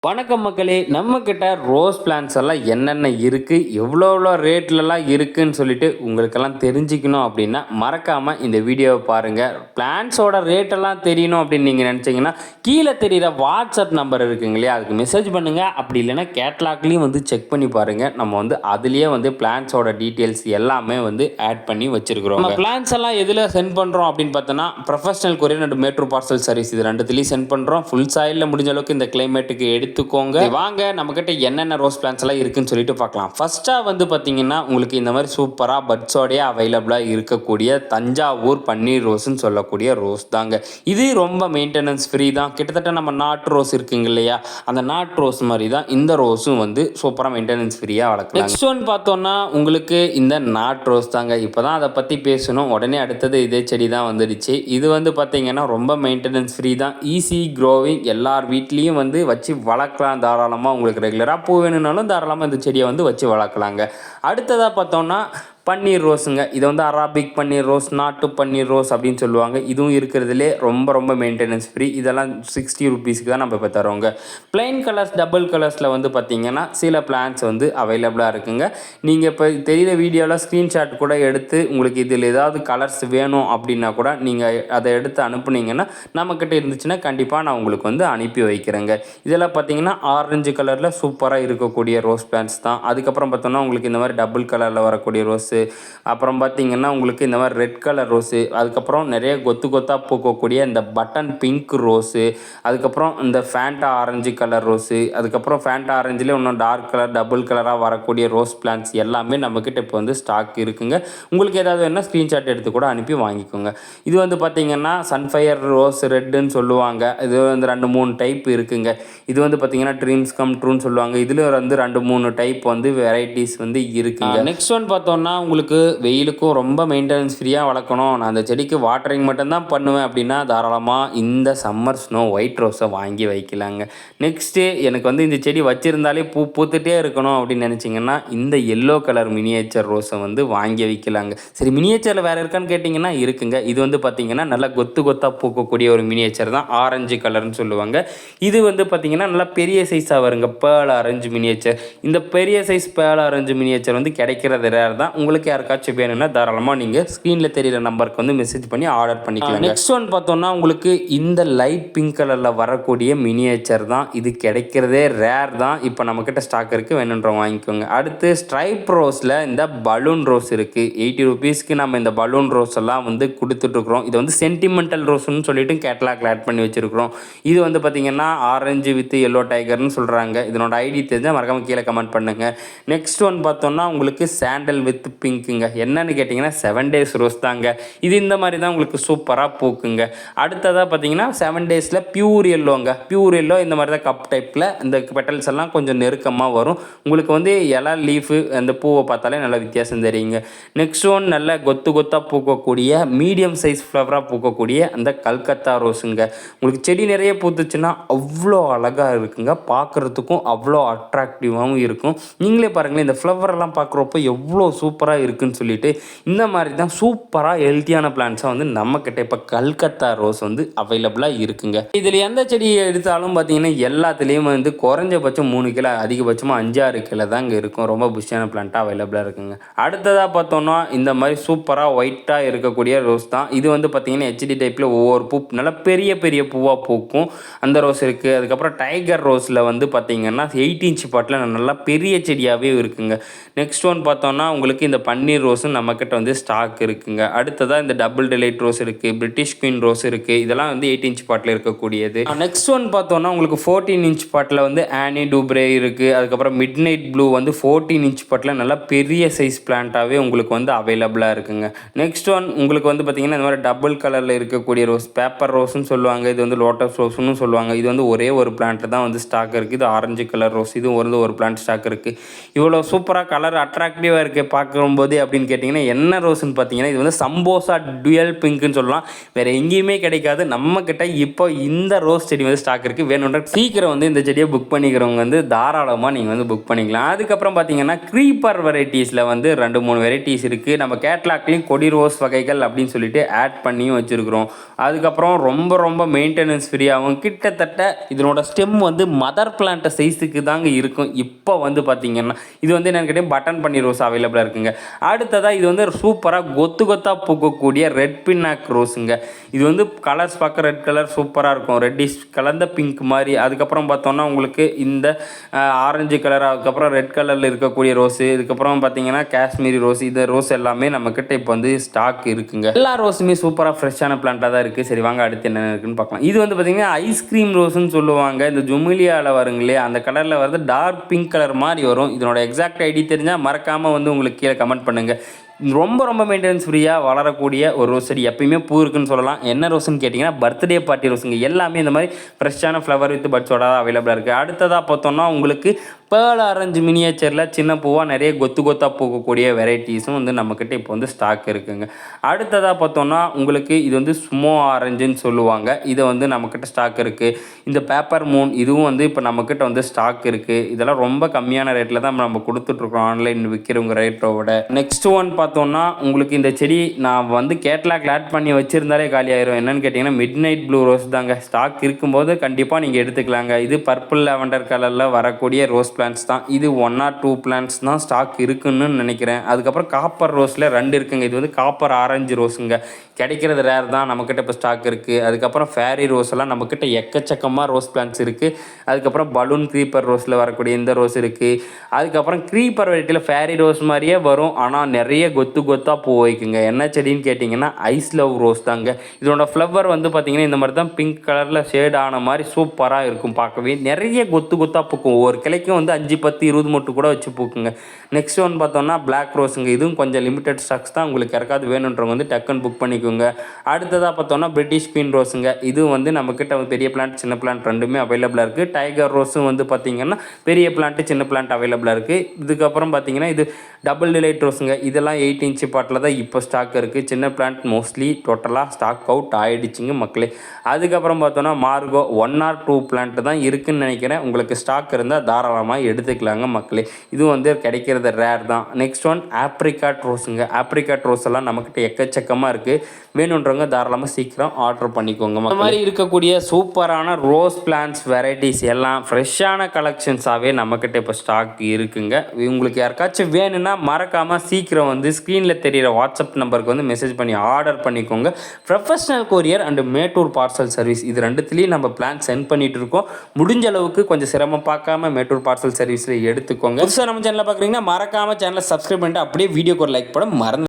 வணக்கம் மக்களே, நம்மக்கிட்ட ரோஸ் பிளான்ட்ஸ் எல்லாம் என்னென்ன இருக்குது, எவ்வளோ ரேட்லலாம் இருக்குதுன்னு சொல்லிட்டு உங்களுக்கெல்லாம் தெரிஞ்சுக்கணும் அப்படின்னா மறக்காமல் இந்த வீடியோவை பாருங்கள். பிளான்ட்ஸோட ரேட்டெல்லாம் தெரியணும் அப்படின்னு நீங்கள் நினச்சிங்கன்னா கீழே தெரிகிற வாட்ஸ்அப் நம்பர் இருக்குங்க இல்லையா, அதுக்கு மெசேஜ் பண்ணுங்கள். அப்படி இல்லைன்னா கேட்லாக்லேயும் செக் பண்ணி பாருங்கள். நம்ம அதுலேயே பிளான்ட்ஸோட டீட்டெயில்ஸ் எல்லாமே ஆட் பண்ணி வச்சுருக்கிறோம். நம்ம பிளான்ட்ஸ் எல்லாம் எதில் சென்ட் பண்ணுறோம் அப்படின்னு பார்த்தோன்னா professional courier and metro parcel service, இது ரெண்டுத்துலேயும் சென்ட் பண்ணுறோம். ஃபுல் சாயிலில் முடிஞ்ச அளவுக்கு இந்த கிளைமேட்டுக்கு எடுத்துக்கோங்க. வாங்க நம்ம கிட்ட என்னென்ன ரோஸ் பிளான்ட்ஸ் எல்லாம் இருக்குன்னு சொல்லிட்டு பார்க்கலாம். ஃபர்ஸ்டா பாத்தீங்கன்னா உங்களுக்கு இந்த மாதிரி சூப்பரா பட்ஸோடய அவைலபிளா இருக்கக்கூடிய தஞ்சாவூர் பன்னீர் ரோஸ்ன்னு சொல்லக்கூடிய ரோஸ் தாங்க. இது ரொம்ப மெயின்டெனன்ஸ் ஃப்ரீ தான். கிட்டத்தட்ட நம்ம நாட்டு ரோஸ் இருக்குங்க இல்லையா, அந்த நாட்டு ரோஸ் மாதிரி தான் இந்த ரோஸும் சூப்பரா மெயின்டெனன்ஸ் ஃப்ரீயா வளர்க்கலாம். நெக்ஸ்ட் ஒன் பார்த்தோம்னா உங்களுக்கு இந்த நாட்டு ரோஸ் தாங்க. இப்போதான் அதை பத்தி பேசணும், உடனே அடுத்தது இதே செடி தான் வந்துடுச்சு. இது பார்த்தீங்கன்னா ரொம்ப மெயின்டெனன்ஸ் ஃப்ரீ தான், ஈஸி க்ரோவிங், எல்லார் வீட்லேயும் வச்சு வளர்க்கலாம். தாராளமாக உங்களுக்கு ரெகுலராக பூ வேணும்னாலும் தாராளமாக இந்த செடியை வச்சு வளர்க்கலாங்க. அடுத்ததாக பார்த்தோம்னா பன்னீர் ரோஸுங்க. இதை அராபிக் பன்னீர் ரோஸ், நாட்டு பன்னீர் ரோஸ் அப்படின்னு சொல்லுவாங்க. இதுவும் இருக்கிறதுலே ரொம்ப மெயின்டெனன்ஸ் ஃப்ரீ. இதெல்லாம் 60 ரூபீஸ்க்கு தான் நம்ம இப்போ தரோங்க. பிளைன் கலர்ஸ், டபுள் கலர்ஸில் பார்த்தீங்கன்னா சில பிளான்ஸ் அவைலபிளாக இருக்குங்க. நீங்கள் இப்போ தெரியுற வீடியோவில் ஸ்க்ரீன்ஷாட் கூட எடுத்து உங்களுக்கு இதில் ஏதாவது கலர்ஸ் வேணும் அப்படின்னா கூட நீங்கள் அதை எடுத்து அனுப்புனீங்கன்னா நம்மக்கிட்ட இருந்துச்சுன்னா கண்டிப்பாக நான் உங்களுக்கு அனுப்பி வைக்கிறேங்க. இதெல்லாம் பார்த்தீங்கன்னா ஆரஞ்சு கலரில் சூப்பராக இருக்கக்கூடிய ரோஸ் பிளான்ஸ் தான். அதுக்கப்புறம் பார்த்தோன்னா உங்களுக்கு இந்த மாதிரி டபுள் கலரில் வரக்கூடிய ரோஸு, அப்புறம் பார்த்தீங்கன்னா உங்களுக்கு இந்த மாதிரி ரெட் கலர் ரோஸு, அதுக்கப்புறம் நிறைய கொத்தாக பூக்கக்கூடிய இந்த பட்டன் பிங்க் ரோஸு, அதுக்கப்புறம் இந்த ஃபேண்டா ஆரஞ்சு கலர் ரோஸு, அதுக்கப்புறம் ஃபேண்டா ஆரஞ்சிலே இன்னும் டார்க் கலர் டபுள் கலராக வரக்கூடிய ரோஸ் பிளான்ட்ஸ் எல்லாமே நம்மக்கிட்ட இப்போ ஸ்டாக் இருக்குங்க. உங்களுக்கு ஏதாவது வேணால் ஸ்க்ரீன்ஷாட் எடுத்து கூட அனுப்பி வாங்கிக்கோங்க. இது பார்த்தீங்கன்னா சன்ஃபயர் ரோஸ் ரெட்டுன்னு சொல்லுவாங்க. இது 2-3 டைப் இருக்குங்க. இது பார்த்தீங்கன்னா ட்ரீம்ஸ் கம் ட்ரூன்னு சொல்லுவாங்க. இதில் 2-3 டைப் வெரைட்டிஸ் இருக்குங்க. நெக்ஸ்ட் ஒன் பார்த்தோம்னா உங்களுக்கு வெயிலுக்கும் ரொம்ப மெயின்டெனன்ஸ் ஃப்ரீயாக வளர்க்கணும், நான் அந்த செடிக்கு வாட்டரிங் மட்டும்தான் பண்ணுவேன் அப்படின்னா தாராளமாக இந்த சம்மர் ஸ்னோ ஒயிட் ரோஸை வாங்கி வைக்கலாங்க. நெக்ஸ்ட்டு எனக்கு இந்த செடி வச்சுருந்தாலே பூ பூத்துட்டே இருக்கணும் அப்படின்னு நினச்சிங்கன்னா இந்த எல்லோ கலர் மினியேச்சர் ரோஸை வாங்கி வைக்கலாங்க. சரி, மினியேச்சரில் வேறு இருக்கான்னு கேட்டிங்கன்னா இருக்குங்க. இது பார்த்தீங்கன்னா நல்லா கொத்தாக பூக்கக்கூடிய ஒரு மினியேச்சர் தான், ஆரஞ்சு கலர்னு சொல்லுவாங்க. இது பார்த்தீங்கன்னா நல்லா பெரிய சைஸாக வருங்க, பேர்ல் ஆரஞ்சு மினியேச்சர். இந்த பெரிய சைஸ் பேர்ல் ஆரஞ்சு மினியேச்சர் கிடைக்கிறது ரேர் தான். உங்களுக்கு யாருக்காச்சும் வேணும்னா தாராளமாக நீங்கள் ஸ்க்ரீனில் தெரிகிற நம்பருக்கு மெசேஜ் பண்ணி ஆர்டர் பண்ணிக்கலாம். நெக்ஸ்ட் ஒன் பார்த்தோம்னா உங்களுக்கு இந்த லைட் பிங்க் கலரில் வரக்கூடிய மினியேச்சர் தான். இது கிடைக்கிறதே ரேர் தான். இப்போ நம்மக்கிட்ட ஸ்டாக் இருக்குது, வேணுன்றவங்க வாங்கிக்கோங்க. அடுத்து ஸ்ட்ரைப் ரோஸில் இந்த பலூன் ரோஸ் இருக்குது. 80 ரூபீஸ்க்கு நம்ம இந்த பலூன் ரோஸ் எல்லாம் கொடுத்துட்ருக்குறோம். இது சென்டிமெண்டல் ரோஸ்ன்னு சொல்லிட்டு கேட்லாக்ல ஆட் பண்ணி வச்சுருக்கிறோம். இது பார்த்தீங்கன்னா ஆரஞ்சு வித் எல்லோ டைகர்னு சொல்கிறாங்க. இதனோட ஐடி தெரிஞ்சால் மறக்காமல் கீழே கமெண்ட் பண்ணுங்கள். நெக்ஸ்ட் ஒன் பார்த்தோம்னா உங்களுக்கு சாண்டல் வித் பிங்க்குங்க. என்னன்னு கேட்டிங்கன்னா 7 days ரோஸ் தாங்க. இது இந்த மாதிரி தான் உங்களுக்கு சூப்பராக பூக்குங்க. அடுத்ததாக பார்த்தீங்கன்னா 7 daysல பியூர் எல்லோங்க. பியூர் எல்லோ இந்த மாதிரி தான் கப் டைப்பில் இந்த பெட்டல்ஸ் எல்லாம் கொஞ்சம் நெருக்கமாக வரும். உங்களுக்கு இலை லீஃபு அந்த பூவை பார்த்தாலே நல்லா வித்தியாசம் தெரியுங்க. நெக்ஸ்ட் ஒன் நல்ல கொத்தாக பூக்கக்கூடிய மீடியம் சைஸ் ஃப்ளவராக பூக்கக்கூடிய அந்த கல்கத்தா ரோஸுங்க. உங்களுக்கு செடி நிறைய பூத்துச்சுன்னா அவ்வளோ அழகாக இருக்குங்க, பார்க்குறதுக்கும் அவ்வளோ அட்ராக்டிவாகவும் இருக்கும். நீங்களே பாருங்களேன், இந்த ஃப்ளவரெல்லாம் பார்க்குறப்போ எவ்வளோ சூப்பராக இருக்குன்னு சொல்லிட்டு இந்த மாதிரி தான் சூப்பராக ஹெல்த்தியான பிளான்ட்ஸாக நம்மக்கிட்ட இப்போ கல்கத்தா ரோஸ் அவைலபிளாக இருக்குங்க. இதில் எந்த செடியை எடுத்தாலும் பார்த்தீங்கன்னா எல்லாத்துலேயும் குறைஞ்சபட்சம் 3 கிலோ, அதிகபட்சமாக 5-6 கிலோ தாங்க இருக்கும். ரொம்ப புஷ்ஷான பிளான்ட்டாக அவைலபிளாக இருக்குங்க. அடுத்ததாக பார்த்தோன்னா இந்த மாதிரி சூப்பராக ஒயிட்டாக இருக்கக்கூடிய ரோஸ் தான். இது பார்த்தீங்கன்னா ஹெச்டி டைப்பில் ஒவ்வொரு பூ நல்லா பெரிய பெரிய பூவாக பூக்கும், அந்த ரோஸ் இருக்குது. அதுக்கப்புறம் டைகர் ரோஸில் பார்த்தீங்கன்னா 8 inch பாட்டில் நல்லா பெரிய செடியாகவே இருக்குங்க. நெக்ஸ்ட் ஒன் பார்த்தோன்னா உங்களுக்கு இந்த பன்னீர் ரோஸும் நம்மக்கிட்ட ஸ்டாக் இருக்குங்க. அடுத்ததாக இந்த டபுள் டிலைட் ரோஸ் இருக்குது, பிரிட்டிஷ் குயின் ரோஸ் இருக்குது. இதெல்லாம் 8 inch பாட்டில் இருக்கக்கூடியது. நெக்ஸ்ட் ஒன் பார்த்தோன்னா உங்களுக்கு 14 inch பாட்டில் ஆனி டூப்ரே இருக்குது. அதுக்கப்புறம் மிட் நைட் ப்ளூ 14 inch பாட்டில் நல்லா பெரிய சைஸ் பிளான்ட்டாகவே உங்களுக்கு அவைலபிளாக இருக்குங்க. நெக்ஸ்ட் ஒன் உங்களுக்கு பார்த்தீங்கன்னா இந்த மாதிரி டபுள் கலரில் இருக்கக்கூடிய ரோஸ், பேப்பர் ரோஸ்ன்னு சொல்லுவாங்க. இது லோட்டஸ் ரோஸ்ன்னு சொல்லுவாங்க. இது ஒரே ஒரு பிளான்ட் தான் ஸ்டாக் இருக்குது. இது ஆரஞ்சு கலர் ரோஸ். இது ஒரு பிளான்ட் ஸ்டாக் இருக்குது. இவ்வளோ சூப்பராக கலர் அட்ராக்டிவாக இருக்குது, பார்க்குற வரும்போது அப்படின்னு கேட்டிங்கன்னா என்ன ரோஸ்ன்னு பார்த்தீங்கன்னா இது வந்து சம்போசா டுயல் பிங்க்னு சொல்லலாம். வேறு எங்கேயுமே கிடைக்காது. நம்மக்கிட்ட இப்போ இந்த ரோஸ் செடி வந்து ஸ்டாக் இருக்குது. வேணுன்ற சீக்கிரம் வந்து இந்த செடியை புக் பண்ணிக்கிறவங்க வந்து தாராளமாக நீங்கள் வந்து புக் பண்ணிக்கலாம். அதுக்கப்புறம் பார்த்தீங்கன்னா க்ரீப்பர் வெரைட்டிஸில் வந்து 2-3 வெரைட்டிஸ் இருக்குது. நம்ம கேட்லாக்லேயும் கொடி ரோஸ் வகைகள் அப்படின்னு சொல்லிட்டு ஆட் பண்ணியும் வச்சுருக்கிறோம். அதுக்கப்புறம் ரொம்ப மெயின்டெனன்ஸ் ஃப்ரீயாகவும் கிட்டத்தட்ட இதனோட ஸ்டெம் வந்து மதர் பிளான்ட் சைஸுக்கு தாங்க இருக்கும். இப்போ வந்து பார்த்தீங்கன்னா இது வந்து என்னென்னு கேட்டீங்கன்னா பட்டன் பண்ணி ரோஸ் அவைலபிளாக இருக்குங்க. அடுத்ததாக இது வந்து சூப்பராக கொத்தாக பூக்கக்கூடிய ரெட் பின்னாக் ரோஸுங்க. இது வந்து கலர்ஸ் பார்க்க ரெட் கலர் சூப்பராக இருக்கும். ரெட்டிஷ் கலந்த பிங்க் மாதிரி. அதுக்கப்புறம் பார்த்தோன்னா உங்களுக்கு இந்த ஆரஞ்சு கலர், அதுக்கப்புறம் ரெட் கலரில் இருக்கக்கூடிய ரோஸு, இதுக்கப்புறம் பார்த்தீங்கன்னா காஷ்மீரி ரோஸ், இந்த ரோஸ் எல்லாமே நம்மக்கிட்ட இப்போ வந்து ஸ்டாக் இருக்குங்க. எல்லா ரோஸுமே சூப்பராக ஃப்ரெஷ்ஷான பிளான்ட்டாக தான் இருக்குது. சரி வாங்க அடுத்து என்ன இருக்குன்னு பார்க்கலாம். இது வந்து பார்த்தீங்கன்னா ஐஸ்கிரீம் ரோஸ்ன்னு சொல்லுவாங்க. இந்த ஜுமிலியாவில் வருங்களே அந்த கலரில் வந்து டார்க் பிங்க் கலர் மாதிரி வரும். இதனோட எக்ஸாக்ட் ஐடி தெரிஞ்சால் மறக்காமல் வந்து உங்களுக்கு கீழே கமெண்ட் பண்ணுங்கள். ரொம்ப மெயின்டெனன்ஸ் ஃப்ரீயாக வளரக்கூடிய ஒரு ரோஸ் செடி. எப்பயுமே பூ இருக்குன்னு சொல்லலாம். என்ன ரோஸ்ன்னு கேட்டிங்கன்னா பர்த்டே பார்ட்டி ரோஸுங்க. எல்லாமே இந்த மாதிரி ஃப்ரெஷ்ஷான ஃப்ளவர் வித் பட்ஸோட அவைலபிளாக இருக்குது. அடுத்ததாக பார்த்தோன்னா உங்களுக்கு பேர்ல் ஆரஞ்சு மினியேச்சரில் சின்ன பூவாக நிறைய கொத்தாக பூக்கக்கூடிய வெரைட்டிஸும் வந்து நம்மக்கிட்ட இப்போ வந்து ஸ்டாக் இருக்குங்க. அடுத்ததாக பார்த்தோன்னா உங்களுக்கு இது வந்து ஸ்மோ ஆரஞ்சுன்னு சொல்லுவாங்க. இதை வந்து நம்மக்கிட்ட ஸ்டாக் இருக்குது. இந்த பேப்பர் மூன் இதுவும் வந்து இப்போ நம்மக்கிட்ட வந்து ஸ்டாக் இருக்குது. இதெல்லாம் ரொம்ப கம்மியான ரேட்டில் தான் நம்ம கொடுத்துட்ருக்கோம் ஆன்லைன் விற்கிறவங்க ரேட்டோட. நெக்ஸ்ட் ஒன் பார்த்தோன்னா உங்களுக்கு இந்த செடி நான் வந்து கேட்லாக் ஆட் பண்ணி வச்சுருந்தாலே காலியாயிரும். என்னென்னு கேட்டிங்கன்னா மிட் நைட் ப்ளூ ரோஸ் தாங்க. ஸ்டாக் இருக்கும்போது கண்டிப்பாக நீங்கள் எடுத்துக்கலாங்க. இது பர்பிள் லாவெண்டர் கலரில் வரக்கூடிய ரோஸ் பிளான்ட்ஸ் தான். இது 1 or 2 பிளான்ட்ஸ் தான் ஸ்டாக் இருக்குன்னு நினைக்கிறேன். அதுக்கப்புறம் காப்பர் ரோஸில் 2 இருக்குங்க. இது வந்து காப்பர் ஆரஞ்சு ரோஸுங்க. கிடைக்கிறது ரேர் தான். நம்மக்கிட்ட இப்போ ஸ்டாக் இருக்குது. அதுக்கப்புறம் ஃபேரி ரோஸ் எல்லாம் நம்மக்கிட்ட எக்கச்சக்கமாக ரோஸ் பிளான்ட்ஸ் இருக்குது. அதுக்கப்புறம் பலூன் க்ரீப்பர் ரோஸில் வரக்கூடிய இந்த ரோஸ் இருக்குது. அதுக்கப்புறம் க்ரீப்பர் வெரைட்டியில் ஃபேரி ரோஸ் மாதிரியே வரும். ஆனால் நிறைய கொத்தாக பூ வைக்குங்க. என்ன செடின்னு கேட்டிங்கன்னா ஐஸ் லவ் ரோஸ் தாங்க. இதோட ஃப்ளவர் வந்து பார்த்திங்கன்னா இந்த மாதிரி தான் பிங்க் கலரில் ஷேட் ஆன மாதிரி சூப்பராக இருக்கும். பார்க்கவே நிறைய கொத்தாக பூக்கும். ஒவ்வொரு கிளைக்கும் வந்து 5, 10, 20 மட்டும் கூட வச்சு பூக்குங்க. நெக்ஸ்ட் ஒன் பார்த்தோன்னா பிளாக் ரோஸுங்க. இதுவும் கொஞ்சம் லிமிடெட் ஸ்டாக்ஸ் தான். உங்களுக்கு யாருக்காவது வேணுன்றவங்க வந்து டக்குன்னு புக் பண்ணிக்கோங்க. அடுத்ததாக பார்த்தோன்னா பிரிட்டிஷ் குயின் ரோஸுங்க. இது வந்து நம்மக்கிட்ட பெரிய பிளான்ட் சின்ன பிளான்ட் ரெண்டுமே அவைலபிளாக இருக்குது. டைகர் ரோஸும் வந்து பார்த்திங்கன்னா பெரிய பிளான்ட்டு சின்ன பிளான்ட் அவைலபிளாக இருக்குது. இதுக்கப்புறம் பார்த்திங்கன்னா இது டபுள் டிலைட் ரோஸுங்க. இதெல்லாம் 8 inch பாட்டில் தான் இப்போ ஸ்டாக் இருக்குது. சின்ன பிளான்ட் மோஸ்ட்லி டோட்டலாக ஸ்டாக் அவுட் ஆகிடுச்சிங்க மக்களே. அதுக்கப்புறம் பார்த்தோன்னா மார்கோ 1 or 2 பிளான்ட் தான் இருக்குதுன்னு நினைக்கிறேன். உங்களுக்கு ஸ்டாக் இருந்தால் தாராளமாக எடுத்துக்கலாங்க மக்களே. இது வந்து கிடைக்கிறது ரேர் தான். நெக்ஸ்ட் ஒன் ஆப்ரிகாட் ரோஸுங்க. ஆப்ரிகாட் ரோஸ் எல்லாம் நம்மக்கிட்ட எக்கச்சக்கமாக இருக்குது. வேணுன்றவங்க தாராளமாக சீக்கிரம் ஆர்டர் பண்ணிக்கோங்க. இந்த மாதிரி இருக்கக்கூடிய சூப்பரான ரோஸ் பிளான்ட்ஸ் வெரைட்டிஸ் எல்லாம் ஃப்ரெஷ்ஷான கலெக்ஷன்ஸாகவே நம்மக்கிட்ட இப்போ ஸ்டாக் இருக்குங்க. உங்களுக்கு யாருக்காச்சும் வேணும்னா மறக்காமல் சீக்கிரம் வந்து ஸ்க்ரீனில் தெரிகிற வாட்ஸ்அப் நம்பருக்கு வந்து மெசேஜ் பண்ணி ஆர்டர் பண்ணிக்கோங்க. Professional courier and Mettur parcel service இது ரெண்டுத்துலேயும் நம்ம பிளான் சென்ட் பண்ணிகிட்டு இருக்கோம். முடிஞ்ச அளவுக்கு கொஞ்சம் சிரமம் பார்க்காம மேட்டூர் பார்சல் சர்வீஸில் எடுத்துக்கோங்க. புதுசாக நம்ம சேனலில் பார்க்குறீங்கன்னா மறக்காமல் சேனலை சப்ஸ்கிரைப் பண்ணிட்டு அப்படியே வீடியோக்கு ஒரு லைக் போட மறந்து